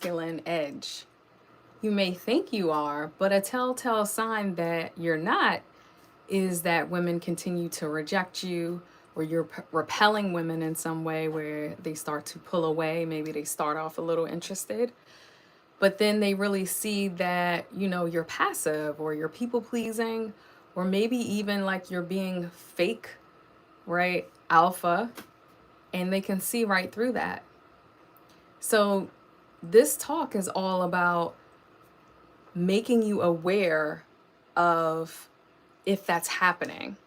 masculine edge. You may think you are, but a telltale sign that you're not is that women continue to reject you, or you're repelling women in some way where they start to pull away. Maybe they start off a little interested, but then they really see that, you're passive, or you're people pleasing, or maybe even like you're being fake, right? Alpha, and they can see right through that. So this talk is all about making you aware of if that's happening,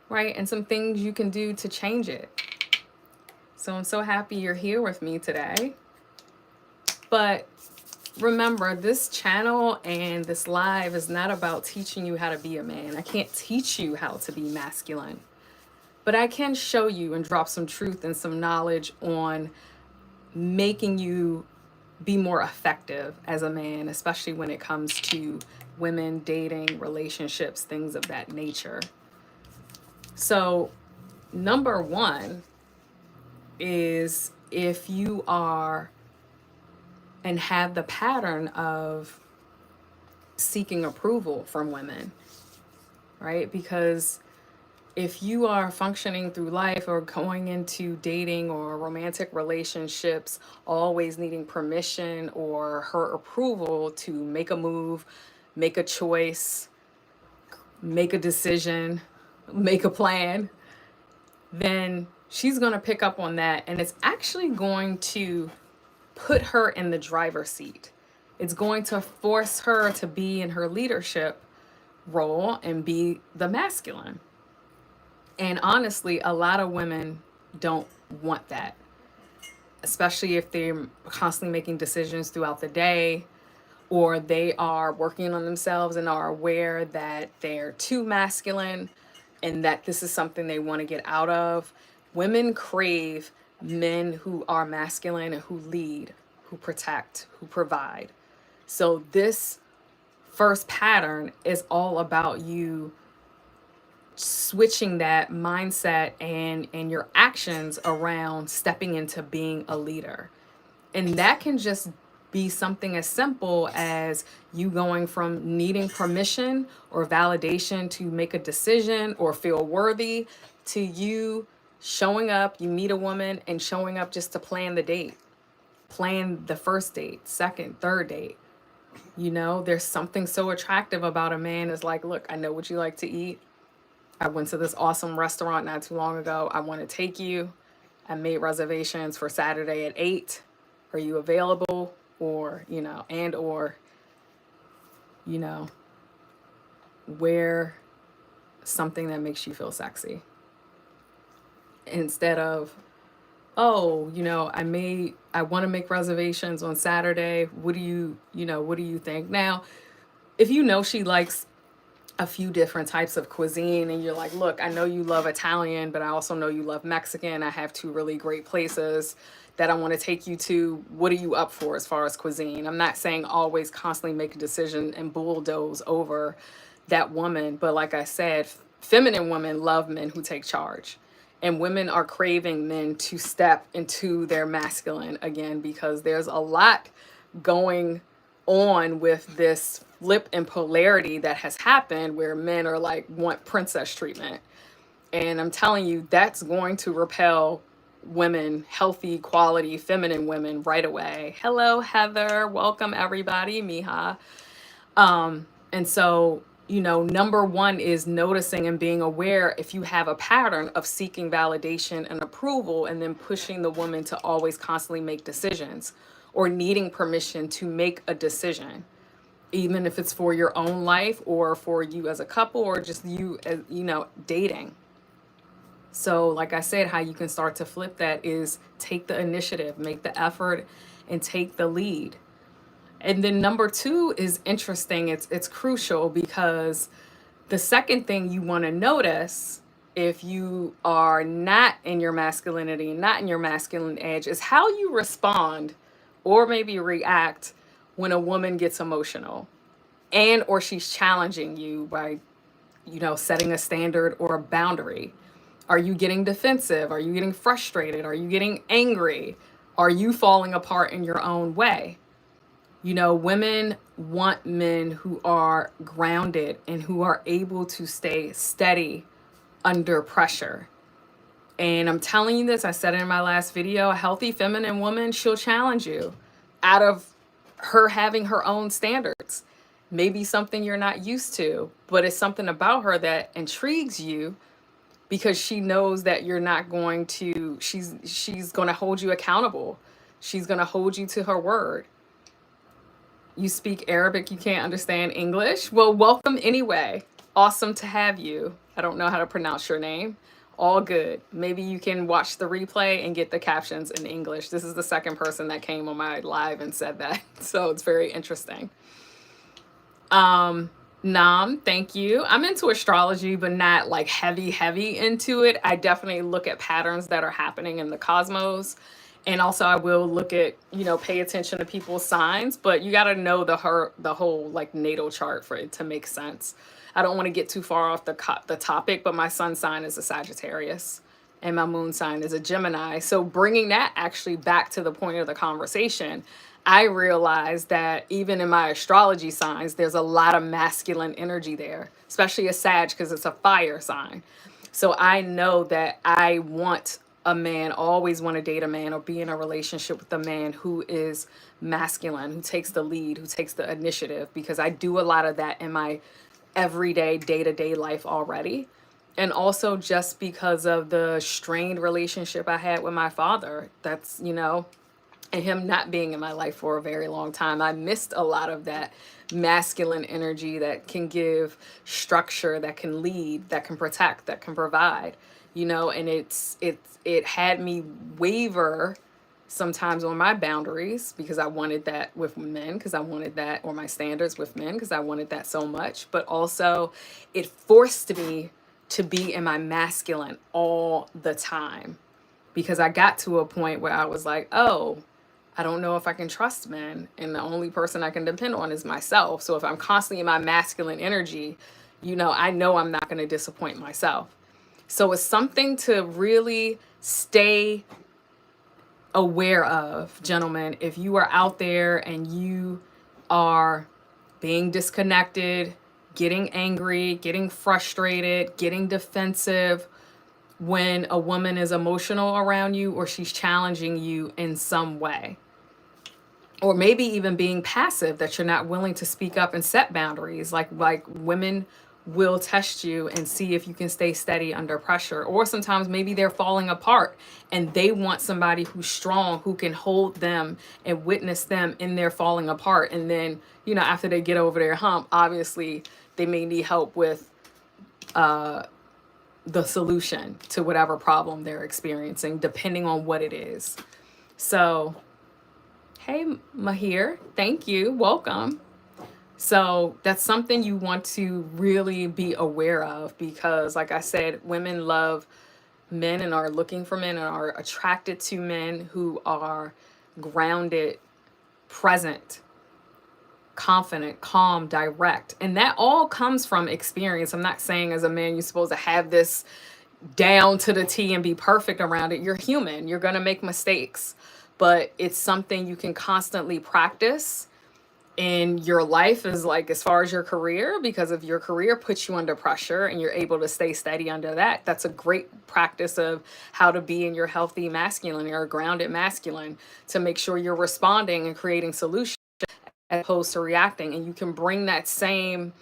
right? And some things you can do to change it. So I'm so happy you're here with me today. But remember, this channel and this live is not about teaching you how to be a man. I can't teach you how to be masculine, but I can show you and drop some truth and some knowledge on making you be more effective as a man, especially when it comes to women, dating, relationships, things of that nature. So, number one is if you are and have the pattern of seeking approval from women, right? Because if you are functioning through life or going into dating or romantic relationships, always needing permission or her approval to make a move, make a choice, make a decision, make a plan, then she's going to pick up on that. And it's actually going to put her in the driver's seat. It's going to force her to be in her leadership role and be the masculine. And honestly, a lot of women don't want that, especially if they're constantly making decisions throughout the day, or they are working on themselves and are aware that they're too masculine and that this is something they want to get out of. Women crave men who are masculine and who lead, who protect, who provide. So this first pattern is all about you switching that mindset and your actions around stepping into being a leader. And that can just be something as simple as you going from needing permission or validation to make a decision or feel worthy to you showing up. You meet a woman and showing up just to plan the date, plan the first date, second, third date. There's something so attractive about a man. Is like, look, I know what you like to eat. I went to this awesome restaurant not too long ago. I want to take you. I made reservations for Saturday at 8. Are you available? Or, wear something that makes you feel sexy. Instead of, oh, I want to make reservations on Saturday. What do you think? Now, if she likes a few different types of cuisine and you're like, look, I know you love Italian, but I also know you love Mexican. I have 2 really great places that I want to take you to. What are you up for as far as cuisine? I'm not saying always constantly make a decision and bulldoze over that woman, but like I said, feminine women love men who take charge. And women are craving men to step into their masculine again, because there's a lot going on with this flip and polarity that has happened where men are like, want princess treatment. And I'm telling you, that's going to repel women, healthy, quality, feminine women right away. Hello, Heather. Welcome, everybody. Miha. And so, number one is noticing and being aware if you have a pattern of seeking validation and approval and then pushing the woman to always constantly make decisions or needing permission to make a decision, even if it's for your own life or for you as a couple or just you as, dating. So like I said, how you can start to flip that is take the initiative, make the effort, and take the lead. And then number 2 is interesting. It's crucial, because the second thing you want to notice if you are not in your masculinity, not in your masculine edge, is how you respond or maybe react when a woman gets emotional and or she's challenging you by, setting a standard or a boundary. Are you getting defensive? Are you getting frustrated? Are you getting angry? Are you falling apart in your own way? You know, women want men who are grounded and who are able to stay steady under pressure. And I'm telling you this, I said it in my last video, a healthy feminine woman, she'll challenge you out of her having her own standards. Maybe something you're not used to, but it's something about her that intrigues you because she knows that you're not going to, she's going to hold you accountable. She's going to hold you to her word. You speak Arabic, you can't understand English? Well, welcome anyway. Awesome to have you. I don't know how to pronounce your name. All good. Maybe you can watch the replay and get the captions in English. This is the second person that came on my live and said that. So it's very interesting. Nam, thank you. I'm into astrology, but not like heavy into it. I definitely look at patterns that are happening in the cosmos. And also I will look at, you know, pay attention to people's signs, but you got to know the whole like natal chart for it to make sense. I don't want to get too far off the topic, but my sun sign is a Sagittarius and my moon sign is a Gemini. So bringing that actually back to the point of the conversation, I realized that even in my astrology signs, there's a lot of masculine energy there, especially a Sag because it's a fire sign. So I know that I want a man, always want to date a man or be in a relationship with a man who is masculine, who takes the lead, who takes the initiative, because I do a lot of that in my everyday, day-to-day life already. And also just because of the strained relationship I had with my father. That's, you know, and him not being in my life for a very long time, I missed a lot of that masculine energy that can give structure, that can lead, that can protect, that can provide, you know. And it had me waver sometimes on my boundaries because I wanted that with men, because I wanted that, or my standards with men because I wanted that so much. But also it forced me to be in my masculine all the time, because I got to a point where I was like, oh, I don't know if I can trust men, and the only person I can depend on is myself. So if I'm constantly in my masculine energy, you know I'm not going to disappoint myself. So it's something to really stay aware of, gentlemen. If you are out there and you are being disconnected, getting angry, getting frustrated, getting defensive when a woman is emotional around you or she's challenging you in some way, or maybe even being passive, that you're not willing to speak up and set boundaries, like women will test you and see if you can stay steady under pressure. Or sometimes maybe they're falling apart and they want somebody who's strong, who can hold them and witness them in their falling apart. And then, you know, after they get over their hump, obviously they may need help with the solution to whatever problem they're experiencing, depending on what it is. So hey, Mahir, thank you. Welcome. So that's something you want to really be aware of, because like I said, women love men and are looking for men and are attracted to men who are grounded, present, confident, calm, direct. And that all comes from experience. I'm not saying as a man you're supposed to have this down to the T and be perfect around it. You're human. You're going to make mistakes. But it's something you can constantly practice in your life, is like as far as your career, because if your career puts you under pressure and you're able to stay steady under that, that's a great practice of how to be in your healthy masculine or grounded masculine, to make sure you're responding and creating solutions as opposed to reacting. And you can bring that same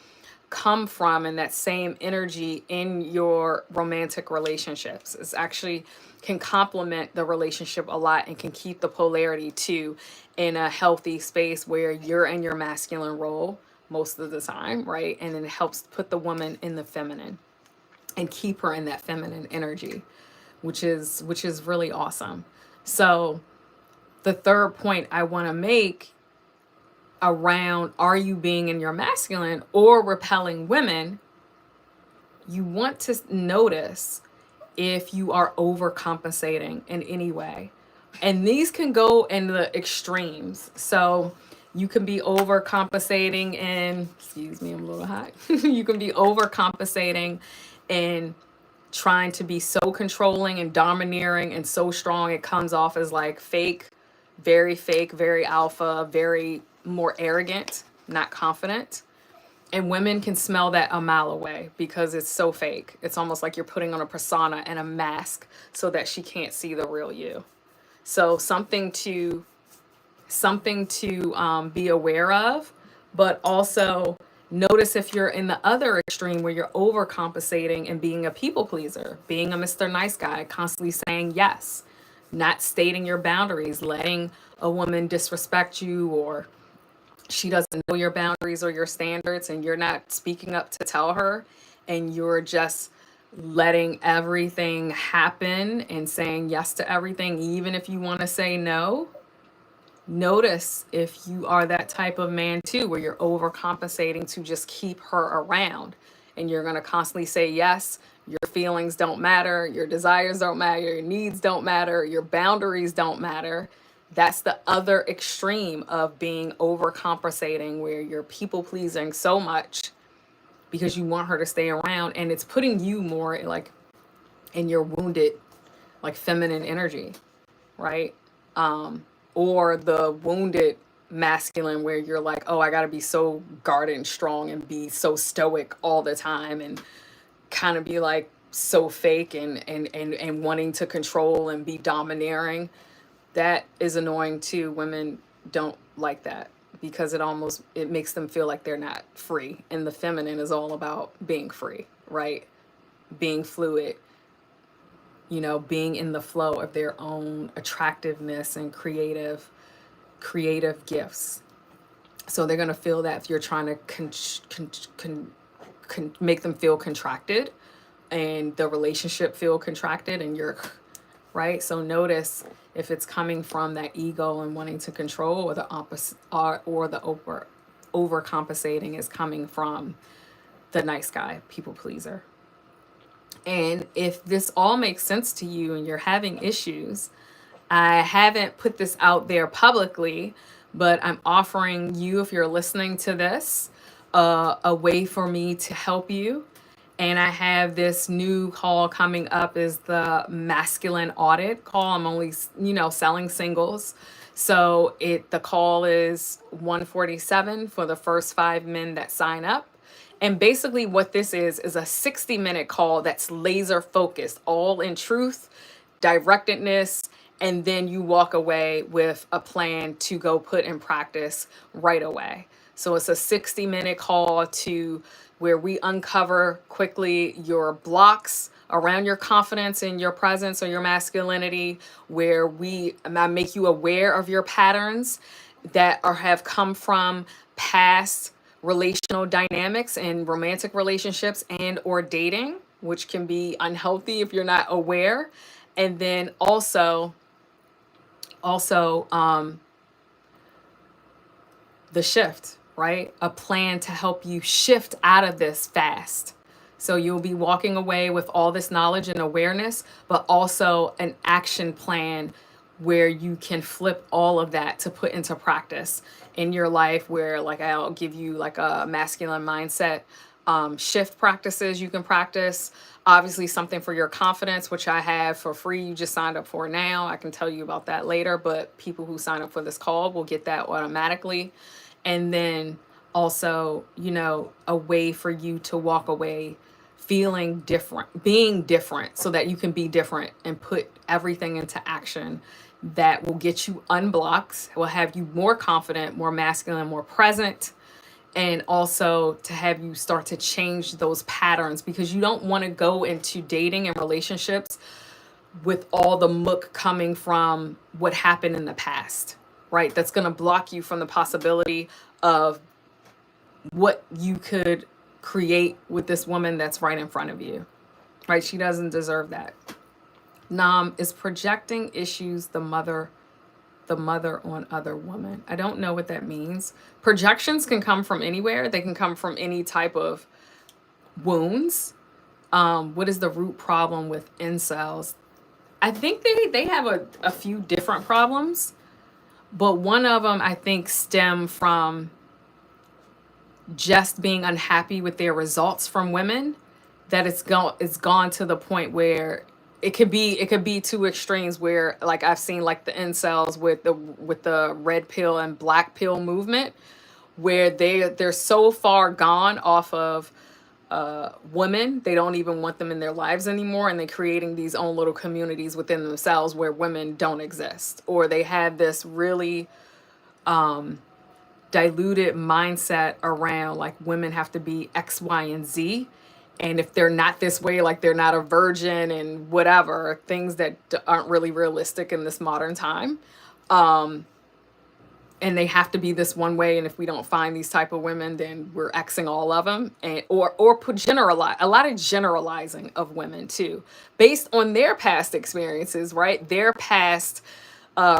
come from and that same energy in your romantic relationships. It's actually can complement the relationship a lot and can keep the polarity too in a healthy space where you're in your masculine role most of the time, right? And it helps put the woman in the feminine and keep her in that feminine energy, which is really awesome. So the third point I want to make around, are you being in your masculine or repelling women, you want to notice if you are overcompensating in any way. And these can go in the extremes. So you can be overcompensating in, excuse me, I'm a little hot. You can be overcompensating in trying to be so controlling and domineering and so strong it comes off as like fake, very fake, very alpha, very more arrogant, not confident. And women can smell that a mile away because it's so fake. It's almost like you're putting on a persona and a mask so that she can't see the real you. So something to be aware of, but also notice if you're in the other extreme where you're overcompensating and being a people pleaser, being a Mr. Nice Guy, constantly saying yes, not stating your boundaries, letting a woman disrespect you, or she doesn't know your boundaries or your standards and you're not speaking up to tell her, and you're just letting everything happen and saying yes to everything even if you want to say no. Notice if you are that type of man too, where you're overcompensating to just keep her around, and you're going to constantly say yes. Your feelings don't matter, your desires don't matter, your needs don't matter, your boundaries don't matter. That's the other extreme of being overcompensating, where you're people pleasing so much because you want her to stay around, and it's putting you more like in your wounded, like feminine energy, right? Or the wounded masculine, where you're like, oh, I got to be so guarded and strong and be so stoic all the time and kind of be like so fake and wanting to control and be domineering. That is annoying too. Women don't like that because it makes them feel like they're not free, and the feminine is all about being free, right? Being fluid, being in the flow of their own attractiveness and creative gifts. So they're going to feel that if you're trying to make them feel contracted, and the relationship feel contracted, and you're right. So notice if it's coming from that ego and wanting to control, or the opposite, or the overcompensating is coming from the nice guy, people pleaser. And if this all makes sense to you and you're having issues, I haven't put this out there publicly, but I'm offering you, if you're listening to this, a way for me to help you. And I have this new call coming up, is the masculine audit call. I'm only, selling singles. So the call is 147 for the first 5 men that sign up. And basically what this is a 60-minute call that's laser focused, all in truth, directedness, and then you walk away with a plan to go put in practice right away. So it's a 60-minute call to where we uncover quickly your blocks around your confidence and your presence or your masculinity, where I make you aware of your patterns that have come from past relational dynamics and romantic relationships and or dating, which can be unhealthy if you're not aware. And then also the shift, right? A plan to help you shift out of this fast. So you'll be walking away with all this knowledge and awareness, but also an action plan where you can flip all of that to put into practice in your life, where like I'll give you like a masculine mindset shift practices you can practice. Obviously something for your confidence, which I have for free. You just signed up for now. I can tell you about that later, but people who sign up for this call will get that automatically. And then also, a way for you to walk away feeling different, being different, so that you can be different and put everything into action that will get you unblocked, will have you more confident, more masculine, more present, and also to have you start to change those patterns, because you don't want to go into dating and relationships with all the muck coming from what happened in the past, right? That's going to block you from the possibility of what you could create with this woman that's right in front of you, right? She doesn't deserve that. Nam is projecting issues, the mother on other woman. I don't know what that means. Projections can come from anywhere. They can come from any type of wounds. What is the root problem with incels? I think they have a few different problems, but one of them I think stem from just being unhappy with their results from women, that it's gone to the point where it could be two extremes where, like, I've seen like the incels with the red pill and black pill movement, where they're so far gone off of women, they don't even want them in their lives anymore, and they're creating these own little communities within themselves where women don't exist, or they have this really diluted mindset around like women have to be X, Y, and Z. And if they're not this way, like they're not a virgin and whatever, things that aren't really realistic in this modern time. And they have to be this one way. And if we don't find these type of women, then we're Xing all of them. And or put generalize a lot of generalizing of women too, based on their past experiences, right? Their past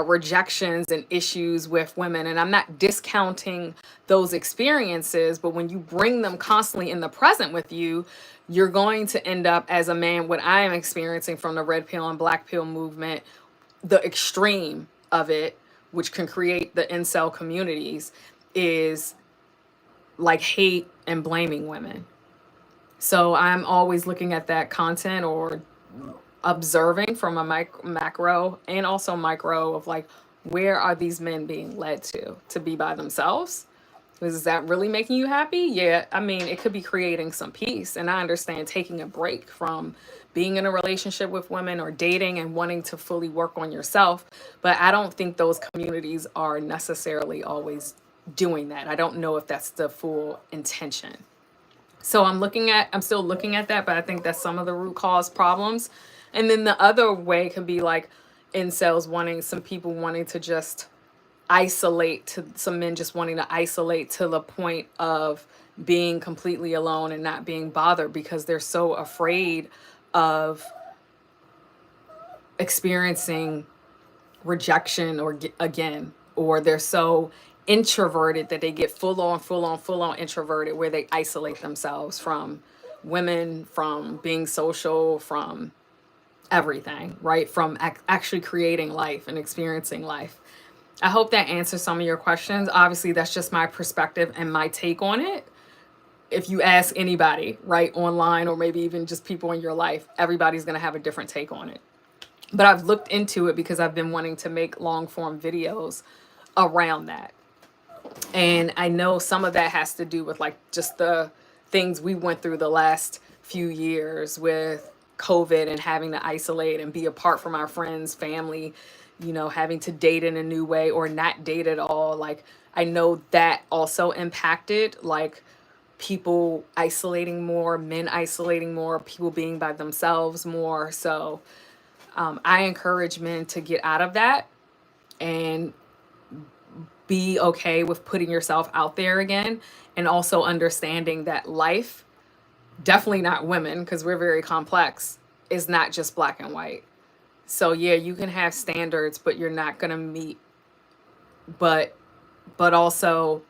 rejections and issues with women. And I'm not discounting those experiences, but when you bring them constantly in the present with you, you're going to end up as a man, what I am experiencing from the red pill and black pill movement, the extreme of it, which can create the incel communities, is like hate and blaming women. So I'm always looking at that content or observing from a macro and also micro of like, where are these men being led to be by themselves? Is that really making you happy? Yeah, I mean, it could be creating some peace. And I understand taking a break from being in a relationship with women or dating and wanting to fully work on yourself. But I don't think those communities are necessarily always doing that. I don't know if that's the full intention. So I'm still looking at that, but I think that's some of the root cause problems. And then the other way can be like incels wanting, some people wanting to just isolate, to some men just wanting to isolate to the point of being completely alone and not being bothered because they're so afraid of experiencing rejection or again, or they're so introverted that they get full on introverted, where they isolate themselves from women, from being social, from everything, right? From actually creating life and experiencing life. I hope that answers some of your questions. Obviously, that's just my perspective and my take on it. If you ask anybody, right, online, or maybe even just people in your life, everybody's going to have a different take on it. But I've looked into it because I've been wanting to make long form videos around that. And I know some of that has to do with like just the things we went through the last few years with COVID and having to isolate and be apart from our friends, family, having to date in a new way or not date at all. Like, I know that also impacted like people isolating more, men isolating more, people being by themselves more. So I encourage men to get out of that and be okay with putting yourself out there again, and also understanding that life, definitely not women, because we're very complex, is not just black and white. So yeah, you can have standards, but you're not going to meet, but also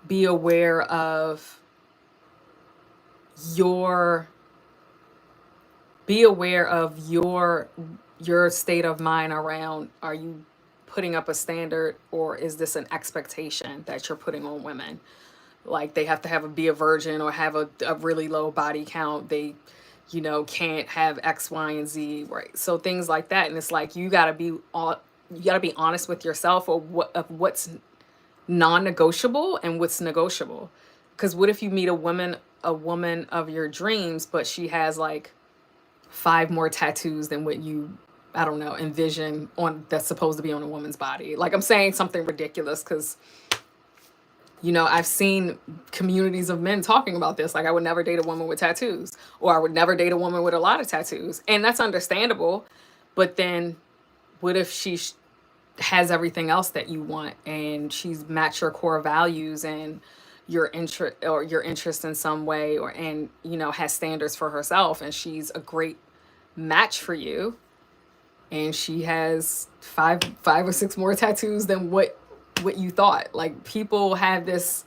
be aware of your your state of mind around, are you putting up a standard, or is this an expectation that you're putting on women? Like, they have to be a virgin or have a really low body count. They, can't have X, Y, and Z, right? So things like that. And it's like, you gotta be honest with yourself, or what's non-negotiable and what's negotiable. Because what if you meet a woman of your dreams, but she has like 5 more tattoos than what you, I don't know, envision on, that's supposed to be on a woman's body? Like, I'm saying something ridiculous because, I've seen communities of men talking about this. Like, I would never date a woman with tattoos, or I would never date a woman with a lot of tattoos. And that's understandable. But then what if she has everything else that you want, and she's matched your core values and your interest in some way, or has standards for herself, and she's a great match for you, and she has five or six more tattoos than what you thought. Like, people have this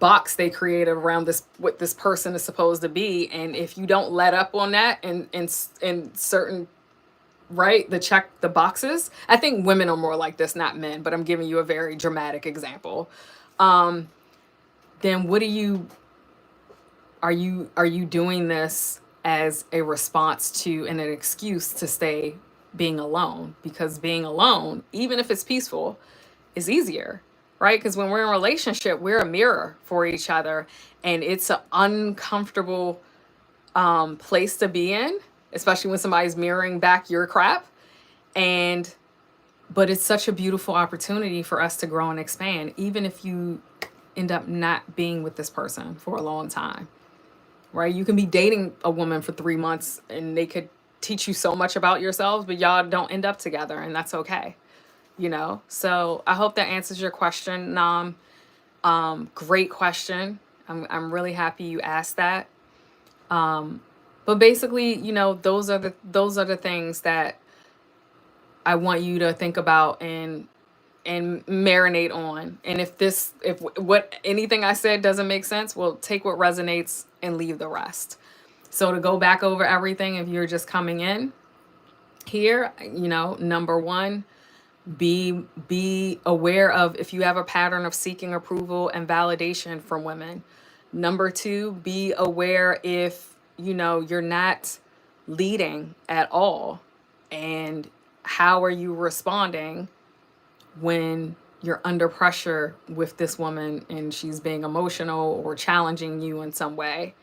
box they created around this, what this person is supposed to be, and if you don't let up on that and in certain, right, check the boxes. I think women are more like this, not men, but I'm giving you a very dramatic example. Then what are you doing this as a response to and an excuse to stay being alone, because being alone, even if it's peaceful, is easier, right? Because when we're in a relationship, we're a mirror for each other, and it's an uncomfortable place to be in, especially when somebody's mirroring back your crap. And but it's such a beautiful opportunity for us to grow and expand, even if you end up not being with this person for a long time, right? You can be dating a woman for 3 months and they could teach you so much about yourselves, but y'all don't end up together, and that's okay, you know? So I hope that answers your question, Nam. Great question. I'm really happy you asked that. But basically, you know, those are the things that I want you to think about and marinate on. And if what anything I said doesn't make sense, well, take what resonates and leave the rest. So to go back over everything, if you're just coming in here, you know, number one, be aware of if you have a pattern of seeking approval and validation from women. Number two, be aware if, you know, you're not leading at all, and how are you responding when you're under pressure with this woman and she's being emotional or challenging you in some way.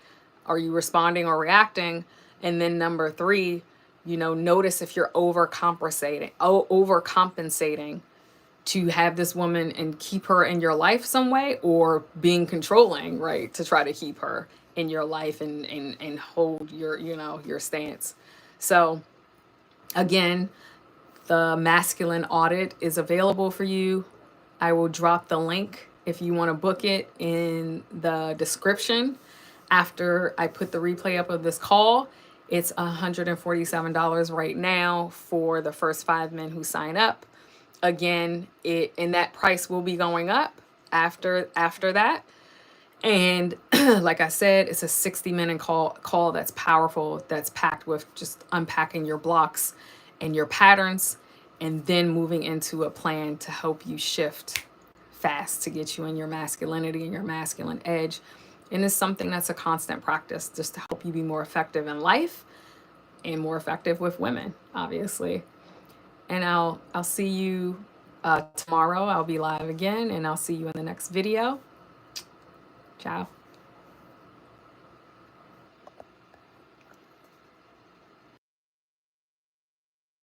Are you responding or reacting? And then number three, you know, notice if you're overcompensating to have this woman and keep her in your life some way, or being controlling, right, to try to keep her in your life and hold your, you know, your stance. So again, the masculine audit is available for you. I will drop the link if you want to book it in the description after I put the replay up of this call. It's $147 right now for the first 5 men who sign up. Again, that price will be going up after that. And like I said, it's a 60-minute call that's powerful, that's packed with just unpacking your blocks and your patterns, and then moving into a plan to help you shift fast to get you in your masculinity and your masculine edge. And it's something that's a constant practice just to help you be more effective in life and more effective with women, obviously. And I'll see you tomorrow. I'll be live again, and I'll see you in the next video. Ciao.